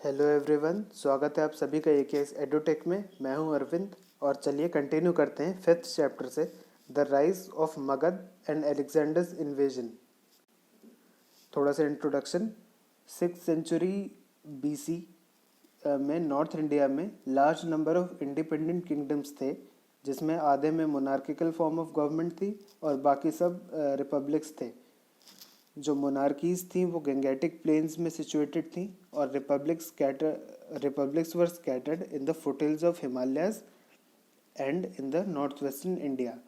Hello everyone, स्वागत है आप सभी का एकेएस एडुटेक में। मैं हूं अरविंद और चलिए कंटिन्यू करते हैं 5th चैप्टर से, the rise of Magadh and Alexander's invasion. थोड़ा सा इंट्रोडक्शन। 6th सेंचुरी बीसी में नॉर्थ इंडिया में large number of independent kingdoms थे, जिसमें आधे में मोनार्किकल फॉर्म ऑफ गवर्नमेंट थी और बाकी सब रिपब्लिक्स थे। जो मोनार्कीज थी वो गंगेटिक प्लेन्स में सिचुएटेड थी और republics were scattered in the foothills of Himalayas and in the north western India.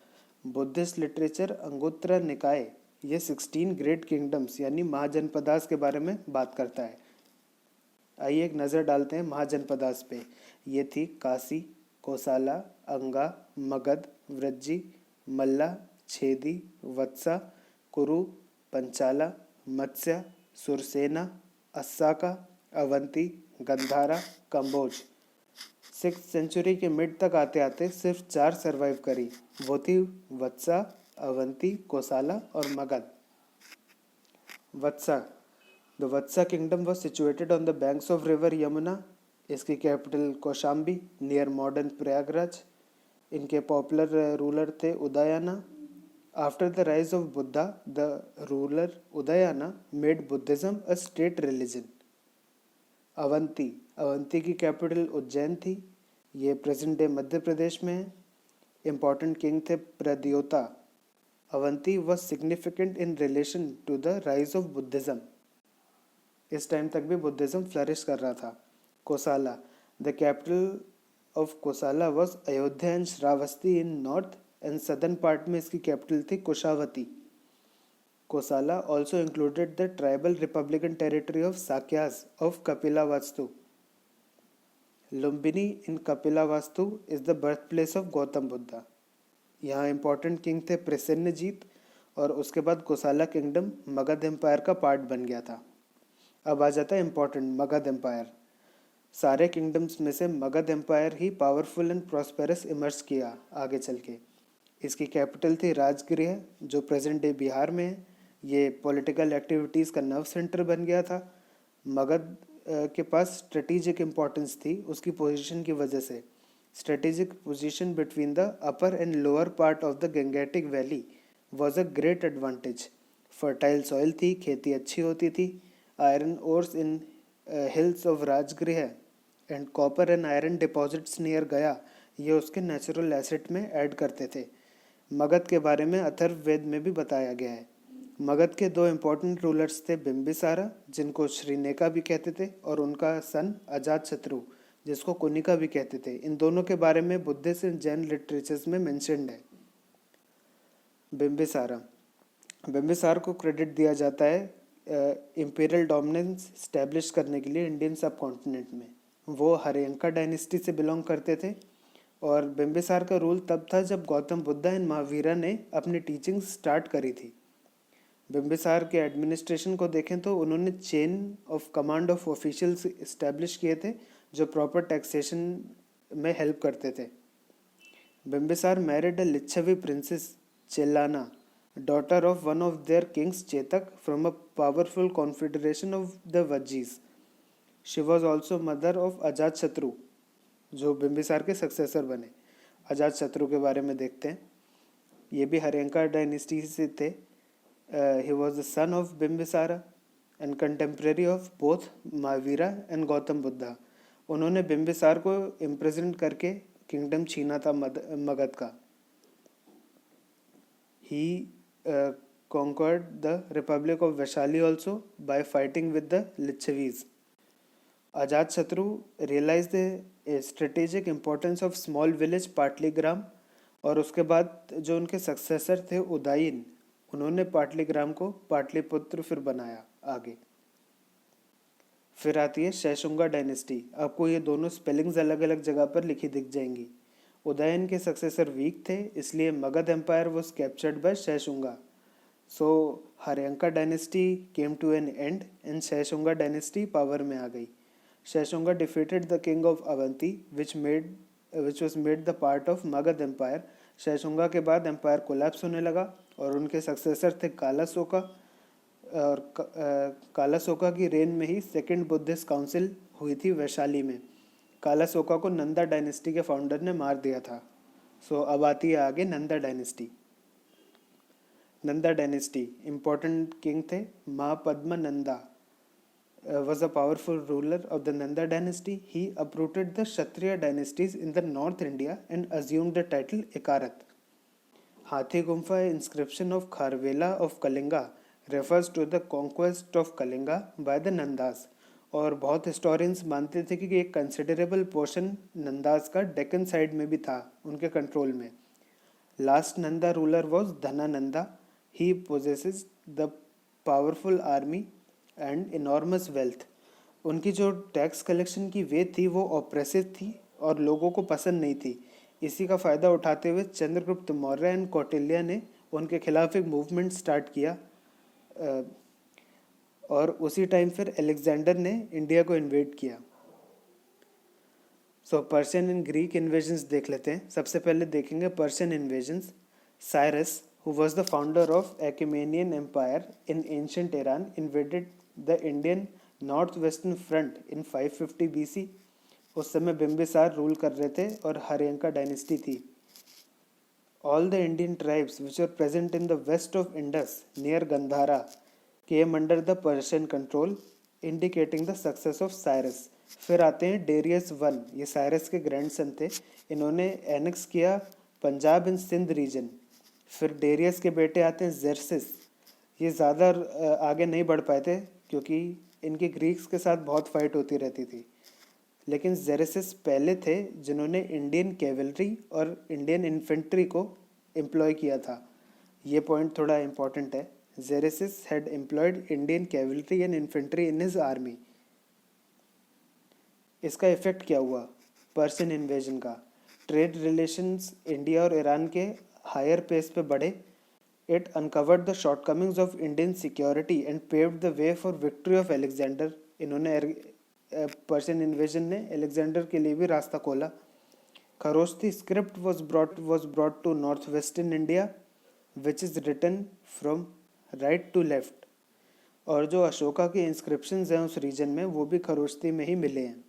Buddhist literature Anguttara Nikaya ये 16 ग्रेट किंगडम्स यानी महाजनपदास के बारे में बात करता है। आइए एक नज़र डालते हैं महाजनपदास पे। ये थी काशी, कोसाला, अंगा, मगध, व्रज्जी, मल्ला, छेदी, वत्सा, कुरु, पंचाला, मत्स्य, सुरसेना, अस्साका, अवंती, गंधारा, कंबोज। 6th सेंचुरी के मिड तक आते आते सिर्फ 4 सरवाइव करी। वो थी वत्सा, अवंती, कोसाला और Magadha. Vatsa, the Vatsa kingdom was situated on the banks of river Yamuna. इसकी capital Kaushambi near modern Prayagraj. इनके पॉपुलर रूलर थे उदयना। After the rise of Buddha, the ruler Udayana made Buddhism a state religion. Avanti की कैपिटल उज्जैन थी। ये प्रेजेंट डे मध्य प्रदेश में है। इम्पॉर्टेंट किंग थे Pradyota. Avanti was significant in relation to the rise of Buddhism. इस time तक भी बुद्धिज्म फ्लरिश कर रहा था। Kosala, the capital of Kosala was Ayodhya and Shravasti in north and southern part में इसकी कैपिटल थी Kushavati. Kosala also included the tribal republican territory of Sakyas of Kapilavastu. Lumbini in Kapilavastu is the birth place of Gautama Buddha. यहाँ इंपॉर्टेंट किंग थे प्रसेन्नजीत और उसके बाद कोसाला किंगडम मगध एम्पायर का पार्ट बन गया था। अब आ जाता है इंपॉर्टेंट मगध एम्पायर। सारे किंगडम्स में से मगध एम्पायर ही पावरफुल एंड प्रॉस्पेरस इमर्ज किया आगे चल के। इसकी कैपिटल थी राजगृह, जो प्रेजेंट डे बिहार में है। ये पॉलिटिकल एक्टिविटीज़ का नर्व सेंटर बन गया था। मगध के पास स्ट्रेटेजिक इम्पोर्टेंस थी उसकी पोजीशन की वजह से। Strategic position between the upper and lower part of the gangetic valley was a great advantage. Fertile soil थी, खेती अच्छी होती थी। Iron ores in hills of Rajgriha and copper and iron deposits near Gaya ये उसके नेचुरल एसेट में add करते थे। मगध के बारे में अथर्ववेद में भी बताया गया है। मगध के 2 इम्पोर्टेंट रूलर्स थे बिम्बिसारा, जिनको श्रीनेका भी कहते थे, और उनका सन अजातशत्रु, जिसको कुनिका भी कहते थे। इन दोनों के बारे में बुद्धिस्ट एंड जैन लिटरेचर्स में मेंशन्ड है। बिम्बिसार को क्रेडिट दिया जाता है इंपीरियल डोमिनेंस स्टैब्लिश करने के लिए इंडियन सब कॉन्टिनेंट में। वो हर्यंका डायनेस्टी से बिलोंग करते थे और बिम्बिसार का रूल तब था जब गौतम बुद्धा एंड महावीरा ने अपनी टीचिंग स्टार्ट करी थी। बिम्बिसार के एडमिनिस्ट्रेशन को देखें तो उन्होंने chain of command of officials establish किए थे जो प्रॉपर टैक्सेशन में हेल्प करते थे। Bimbisara married a Lichchhavi princess Chellana, daughter of one of their kings Chetaka from a powerful confederation of the Vajjis. She was also mother of Ajatashatru, जो बिम्बिसार के सक्सेसर बने। अजातशत्रु के बारे में देखते हैं। ये भी हर्यंका डायनेस्टी से थे। He was the son of Bimbisara and contemporary of both Mahavira and Gautam Buddha. उन्होंने बिम्बिसार को इम्प्रेजेंट करके किंगडम छीना था मगध का। ही conquered the Republic of Vaishali also by fighting with the Lichavis. Ajatashatru realized the strategic importance of small village Pataligram, और उसके बाद जो उनके सक्सेसर थे उदयन, उन्होंने पाटलीग्राम को पाटलिपुत्र फिर बनाया आगे। फिर आती है शैशुंगा डायनेस्टी। आपको ये दोनों स्पेलिंग्स अलग अलग जगह पर लिखी दिख जाएंगी। उदयन के सक्सेसर वीक थे, इसलिए Magadha empire was captured by Shaishunaga. So Haryanka dynasty came to an end and Shaishunaga dynasty power में आ गई। Shaishunaga defeated the king of Avanti which was made the part of Magadha empire. Shaishunaga के बाद एम्पायर कोलैप्स होने लगा और उनके सक्सेसर थे कालासोका, और कालासोका की रेन में ही सेकंड बुद्धिस्ट काउंसिल हुई थी वैशाली में। कालासोका को नंदा डायनेस्टी के फाउंडर ने मार दिया था। सो अब आती है आगे Nanda dynasty. Nanda dynasty important king थे। Mahapadma Nanda was a powerful ruler of the Nanda dynasty. He uprooted the Kshatriya dynasties in the North India and assumed the title Ikarat. Hathi Gumfa inscription of Kharvela of Kalinga refers to the conquest of Kalinga by the Nandas. और बहुत historians मानते थे कि एक considerable portion Nanda's का Deccan side में भी था उनके कंट्रोल में। Last Nanda ruler was Dhanananda. He possesses the powerful army and enormous wealth. उनकी जो टैक्स कलेक्शन की वे थी वो ऑप्रेसिव थी और लोगों को पसंद नहीं थी। इसी का फ़ायदा उठाते हुए चंद्रगुप्त मौर्य एंड कौटिल्य ने उनके खिलाफ एक मूवमेंट स्टार्ट किया और उसी टाइम फिर अलेक्जेंडर ने इंडिया को इन्वेड किया। सो पर्शियन एंड ग्रीक इन्वेजन्स देख लेते हैं। सबसे पहले देखेंगे Persian invasions. Cyrus who was the founder of Achaemenid Empire in ancient Iran invaded the Indian northwestern front in 550 BC। उस समय बिम्बिसार रूल कर रहे थे और हर्यंका डायनेस्टी थी। All the Indian tribes which were present in the west of Indus near Gandhara came under the Persian control, indicating the success of Cyrus। फिर आते हैं डेरियस वन। ये साइरस के ग्रैंडसन थे। इन्होंने एनेक्स किया पंजाब एंड सिंध रीजन। फिर Darius के बेटे आते हैं जेरसिस। ये ज़्यादा आगे नहीं बढ़ पाए थे क्योंकि इनके ग्रीक्स के साथ बहुत फाइट होती रहती थी, लेकिन जेरसिस पहले थे जिन्होंने इंडियन कैवलरी और इंडियन इन्फेंट्री को एम्प्लॉय किया था। ये पॉइंट थोड़ा इम्पॉर्टेंट है। Xerxes had employed Indian cavalry and infantry in his army. इसका इफेक्ट क्या हुआ पर्शियन इन्वेजन का? ट्रेड रिलेशंस इंडिया और ईरान के हायर पेस पे बढ़े। It uncovered the shortcomings of Indian security and paved the way for victory of Alexander. इन्होंने Persian invasion ने अलेक्जेंडर के लिए भी रास्ता खोला। Kharoshthi script was brought to north western India which is written from right to left. और जो अशोका के इंस्क्रिप्शंस हैं उस रीजन में वो भी खरोष्ठी में ही मिले हैं।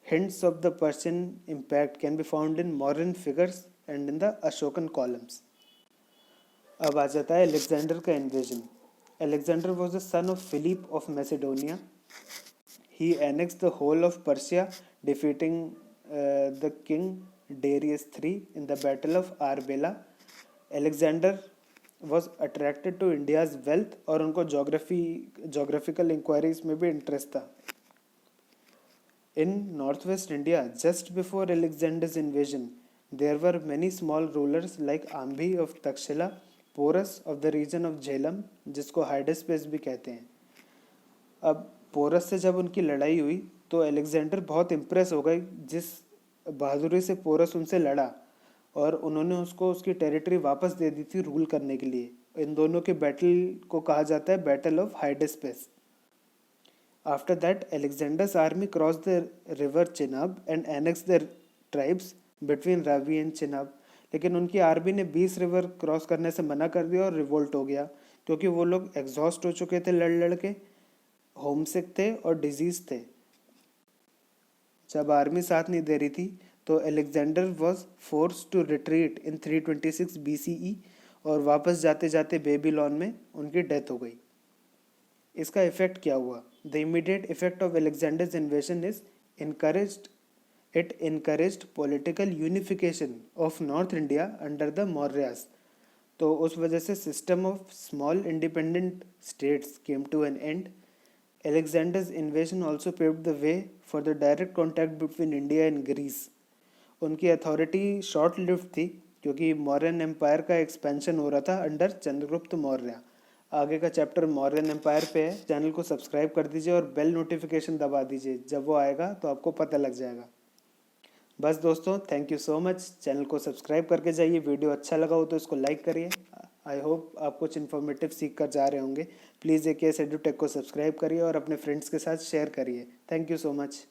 Hints of the Persian impact can be found in modern figures and in the Ashokan columns. अब आ जाता है अलेक्जेंडर का invasion. Alexander was the son of Philip of Macedonia. He annexed the whole of Persia defeating the king Darius III in the battle of Arbela. Alexander was attracted to India's wealth और उनको geographical inquiries में भी interest था। In northwest India, just before Alexander's invasion, there were many small rulers like Ambhi of Takshila, Porus of the region of Jhelum, जिसको हाइडेस्पेस भी कहते हैं। अब पोरस से जब उनकी लड़ाई हुई तो अलेक्जेंडर बहुत इम्प्रेस हो गए जिस बहादुरी से पोरस उनसे लड़ा, और उन्होंने उसको उसकी टेरिटरी वापस दे दी थी रूल करने के लिए। इन दोनों के बैटल को कहा जाता है battle of हाइडेस्पेस। After that, Alexander's army crossed the river Chenab and annexed the tribes between Ravi and Chenab। लेकिन उनकी आर्मी ने 20 रिवर क्रॉस करने से मना कर दिया और रिवोल्ट हो गया क्योंकि वो लोग एग्जॉस्ट हो चुके थे लड़ के, होमसिक थे और डिजीज थे। जब आर्मी साथ नहीं दे रही थी तो Alexander was force to retreat in 326 BCE और वापस जाते जाते बेबीलोन में उनकी डेथ हो गई। इसका इफेक्ट क्या हुआ? The immediate effect of Alexander's invasion is it encouraged political unification of north India under the Mauryas. तो उस वजह से system of small independent states came to an end. Alexander's invasion also paved the way for the direct contact between India and Greece। उनकी authority short lived थी क्योंकि Mauryan empire का expansion हो रहा था अंडर चंद्रगुप्त मौर्य। आगे का चैप्टर मौर्यन एम्पायर पे है। चैनल को सब्सक्राइब कर दीजिए और बेल नोटिफिकेशन दबा दीजिए, जब वो आएगा तो आपको पता लग जाएगा। बस दोस्तों, thank you so much. Channel को सब्सक्राइब करके जाइए। वीडियो अच्छा लगा हो तो इसको लाइक करिए। आई होप आप कुछ इन्फॉर्मेटिव सीख कर जा रहे होंगे। प्लीज़ AKS एडुटेक को सब्सक्राइब करिए और अपने फ्रेंड्स के साथ शेयर करिए। Thank you so much.